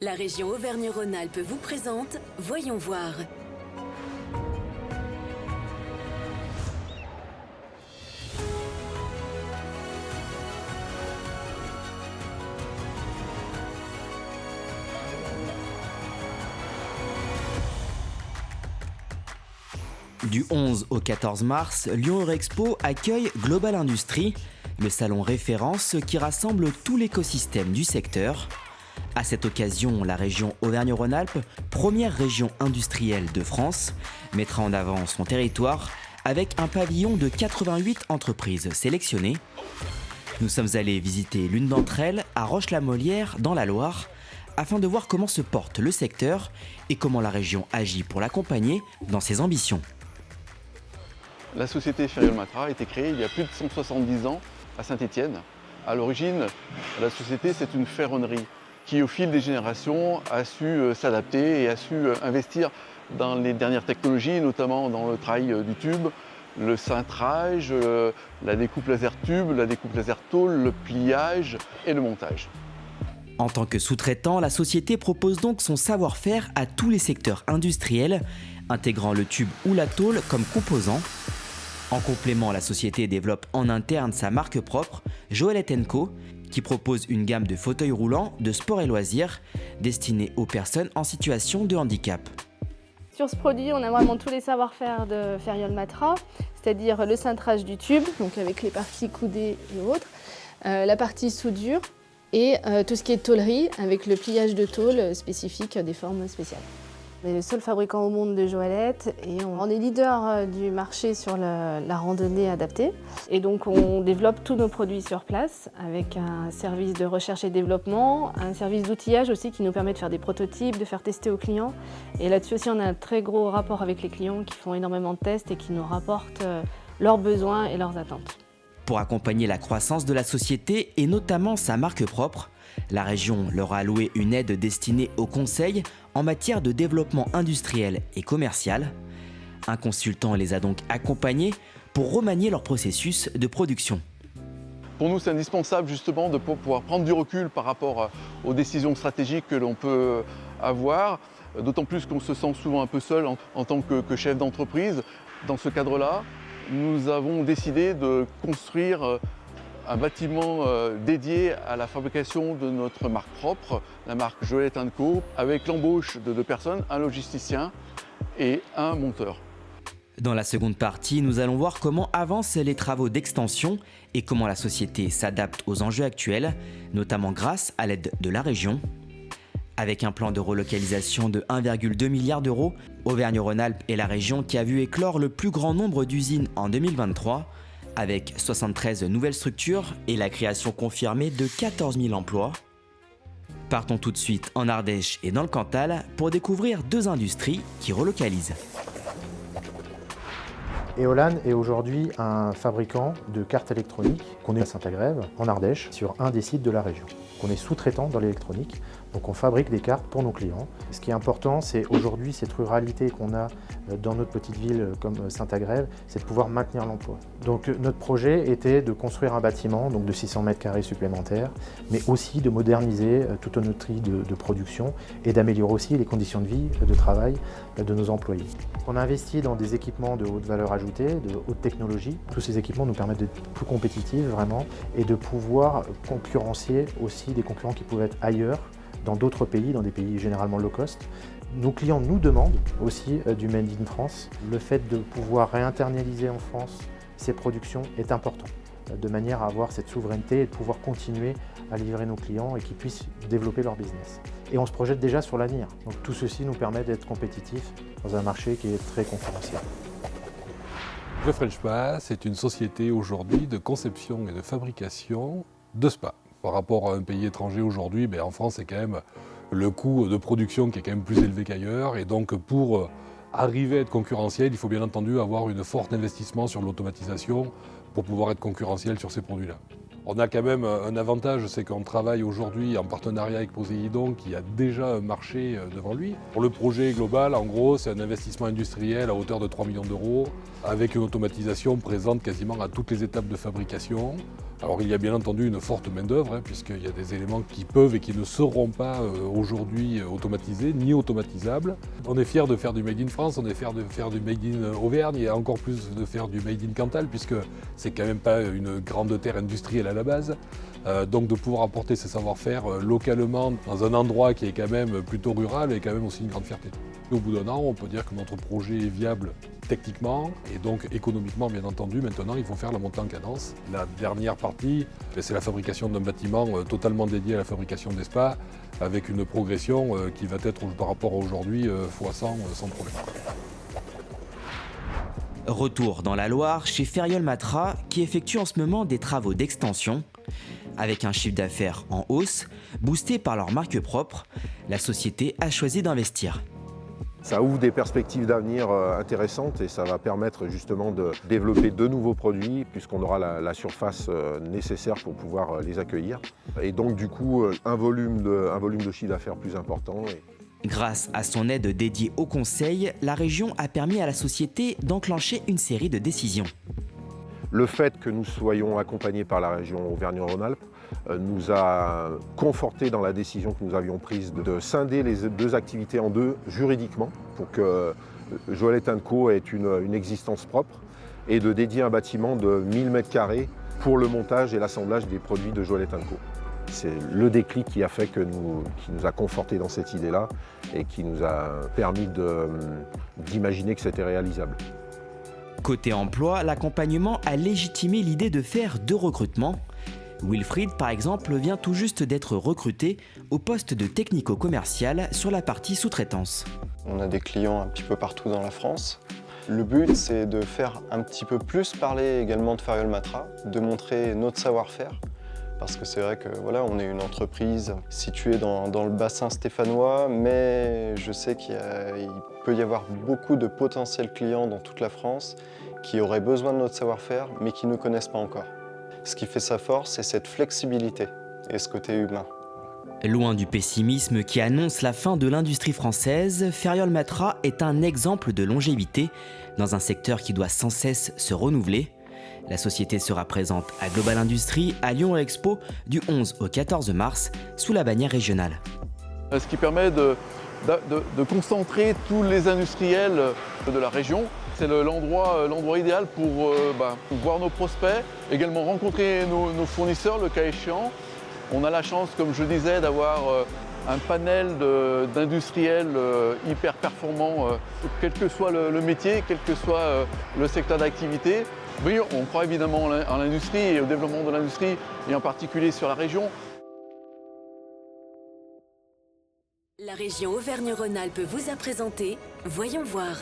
La région Auvergne-Rhône-Alpes vous présente Voyons voir. Du 11 au 14 mars, Lyon Eurexpo accueille Global Industries, le salon référence qui rassemble tout l'écosystème du secteur. À cette occasion, la région Auvergne-Rhône-Alpes, première région industrielle de France, mettra en avant son territoire avec un pavillon de 88 entreprises sélectionnées. Nous sommes allés visiter l'une d'entre elles à Roche-la-Molière dans la Loire, afin de voir comment se porte le secteur et comment la région agit pour l'accompagner dans ses ambitions. La société Feriol-Matra a été créée il y a plus de 170 ans à Saint-Étienne. À l'origine, la société, c'est une ferronnerie qui, au fil des générations, a su s'adapter et a su investir dans les dernières technologies, notamment dans le travail du tube, le cintrage, la découpe laser tube, la découpe laser tôle, le pliage et le montage. En tant que sous-traitant, la société propose donc son savoir-faire à tous les secteurs industriels, intégrant le tube ou la tôle comme composants. En complément, la société développe en interne sa marque propre, Joëlette & Co, qui propose une gamme de fauteuils roulants de sport et loisirs destinés aux personnes en situation de handicap. Sur ce produit, on a vraiment tous les savoir-faire de Feriol-Matra, c'est-à-dire le cintrage du tube, donc avec les parties coudées et autres, la partie soudure et tout ce qui est tôlerie avec le pliage de tôle spécifique des formes spéciales. On est le seul fabricant au monde de Joëlette et on est leader du marché sur la randonnée adaptée. Et donc on développe tous nos produits sur place avec un service de recherche et développement, un service d'outillage aussi qui nous permet de faire des prototypes, de faire tester aux clients. Et là-dessus aussi on a un très gros rapport avec les clients qui font énormément de tests et qui nous rapportent leurs besoins et leurs attentes. Pour accompagner la croissance de la société et notamment sa marque propre, la région leur a alloué une aide destinée aux conseils en matière de développement industriel et commercial. Un consultant les a donc accompagnés pour remanier leur processus de production. Pour nous, c'est indispensable justement de pouvoir prendre du recul par rapport aux décisions stratégiques que l'on peut avoir, d'autant plus qu'on se sent souvent un peu seul en tant que chef d'entreprise. Dans ce cadre-là, nous avons décidé de construire un bâtiment dédié à la fabrication de notre marque propre, la marque Joëlette & Co, avec l'embauche de 2 personnes, un logisticien et un monteur. Dans la seconde partie, nous allons voir comment avancent les travaux d'extension et comment la société s'adapte aux enjeux actuels, notamment grâce à l'aide de la région. Avec un plan de relocalisation de 1,2 milliard d'euros, Auvergne-Rhône-Alpes est la région qui a vu éclore le plus grand nombre d'usines en 2023, avec 73 nouvelles structures et la création confirmée de 14 000 emplois. Partons tout de suite en Ardèche et dans le Cantal pour découvrir 2 industries qui relocalisent. Éolane est aujourd'hui un fabricant de cartes électroniques qu'on est à Saint-Agrève, en Ardèche, sur un des sites de la région. On est sous-traitant dans l'électronique, donc on fabrique des cartes pour nos clients. Ce qui est important, c'est aujourd'hui cette ruralité qu'on a dans notre petite ville comme Saint-Agrève, c'est de pouvoir maintenir l'emploi. Donc notre projet était de construire un bâtiment donc de 600 mètres carrés supplémentaires, mais aussi de moderniser toute notre grille de production et d'améliorer aussi les conditions de vie, de travail de nos employés. On a investi dans des équipements de haute valeur ajoutée, de haute technologie. Tous ces équipements nous permettent d'être plus compétitifs vraiment et de pouvoir concurrencer aussi des concurrents qui pouvaient être ailleurs, dans d'autres pays, dans des pays généralement low cost. Nos clients nous demandent aussi du Made in France. Le fait de pouvoir réinternaliser en France ces productions est important, de manière à avoir cette souveraineté et de pouvoir continuer à livrer nos clients et qu'ils puissent développer leur business. Et on se projette déjà sur l'avenir. Donc tout ceci nous permet d'être compétitifs dans un marché qui est très concurrentiel. Le French Spa, c'est une société aujourd'hui de conception et de fabrication de spas. Par rapport à un pays étranger aujourd'hui, en France, c'est quand même le coût de production qui est quand même plus élevé qu'ailleurs. Et donc, pour arriver à être concurrentiel, il faut bien entendu avoir une forte investissement sur l'automatisation pour pouvoir être concurrentiel sur ces produits-là. On a quand même un avantage, c'est qu'on travaille aujourd'hui en partenariat avec Poséidon qui a déjà un marché devant lui. Pour le projet global, en gros, c'est un investissement industriel à hauteur de 3 millions d'euros avec une automatisation présente quasiment à toutes les étapes de fabrication. Alors il y a bien entendu une forte main-d'œuvre, puisqu'il y a des éléments qui peuvent et qui ne seront pas aujourd'hui automatisés ni automatisables. On est fiers de faire du Made in France, on est fiers de faire du Made in Auvergne et encore plus de faire du Made in Cantal, puisque c'est quand même pas une grande terre industrielle à la base. Donc de pouvoir apporter ces savoir-faire localement dans un endroit qui est quand même plutôt rural est quand même aussi une grande fierté. Au bout d'un an, on peut dire que notre projet est viable techniquement et donc économiquement bien entendu. Maintenant, il faut faire la montée en cadence. La dernière partie, c'est la fabrication d'un bâtiment totalement dédié à la fabrication des spas avec une progression qui va être par rapport à aujourd'hui x100 sans problème. Retour dans la Loire chez Ferriol Matra qui effectue en ce moment des travaux d'extension. Avec un chiffre d'affaires en hausse, boosté par leur marque propre, la société a choisi d'investir. Ça ouvre des perspectives d'avenir intéressantes et ça va permettre justement de développer de nouveaux produits puisqu'on aura la surface nécessaire pour pouvoir les accueillir. Et donc du coup, un volume de chiffre d'affaires plus important. Grâce à son aide dédiée au conseil, la région a permis à la société d'enclencher une série de décisions. Le fait que nous soyons accompagnés par la région Auvergne-Rhône-Alpes nous a conforté dans la décision que nous avions prise de scinder les deux activités en deux juridiquement pour que Joël & Co ait une existence propre et de dédier un bâtiment de 1000 m² pour le montage et l'assemblage des produits de Joël & Co. C'est le déclic qui a fait qui nous a conforté dans cette idée-là et qui nous a permis d'imaginer que c'était réalisable. Côté emploi, l'accompagnement a légitimé l'idée de faire 2 recrutements. Wilfried, par exemple, vient tout juste d'être recruté au poste de technico-commercial sur la partie sous-traitance. On a des clients un petit peu partout dans la France. Le but, c'est de faire un petit peu plus parler également de Ferriol Matra, de montrer notre savoir-faire. Parce que c'est vrai que voilà, on est une entreprise située dans le bassin stéphanois, mais je sais qu'il peut y avoir beaucoup de potentiels clients dans toute la France qui auraient besoin de notre savoir-faire, mais qui ne connaissent pas encore. Ce qui fait sa force, c'est cette flexibilité et ce côté humain. Loin du pessimisme qui annonce la fin de l'industrie française, Ferriol Matra est un exemple de longévité dans un secteur qui doit sans cesse se renouveler. La société sera présente à Global Industrie à Lyon Expo du 11 au 14 mars sous la bannière régionale. Ce qui permet de concentrer tous les industriels de la région. C'est l'endroit idéal pour voir nos prospects, également rencontrer nos fournisseurs le cas échéant. On a la chance, comme je disais, d'avoir un panel d'industriels hyper performants, quel que soit le métier, quel que soit le secteur d'activité. Oui, on croit évidemment en l'industrie et au développement de l'industrie, et en particulier sur la région. La région Auvergne-Rhône-Alpes vous a présenté Voyons voir.